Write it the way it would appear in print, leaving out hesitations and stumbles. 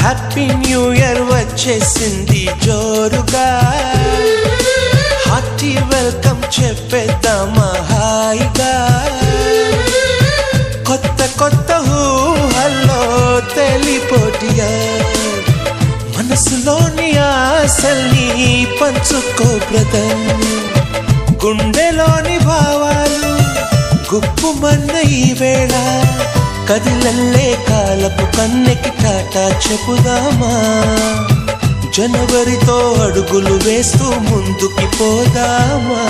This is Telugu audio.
హ్యాపీ న్యూ ఇయర్ వచ్చేసింది జోరుగా, హార్టీ వెల్కమ్ చెప్పేద్దామా హాయిగా. కొత్త కొత్త ఊహల్లో తెలిపోటియా, మనసులోని ఆశల్ని పంచుకో బ్రదర్. గుండెలోని భావాలు గుప్పుమన్న ఈ వేళ, కదిలల్లే కాలపు కన్నెకి టాటా చెప్పుదామా. జనవరితో అడుగులు వేస్తూ ముందుకి పోదామా.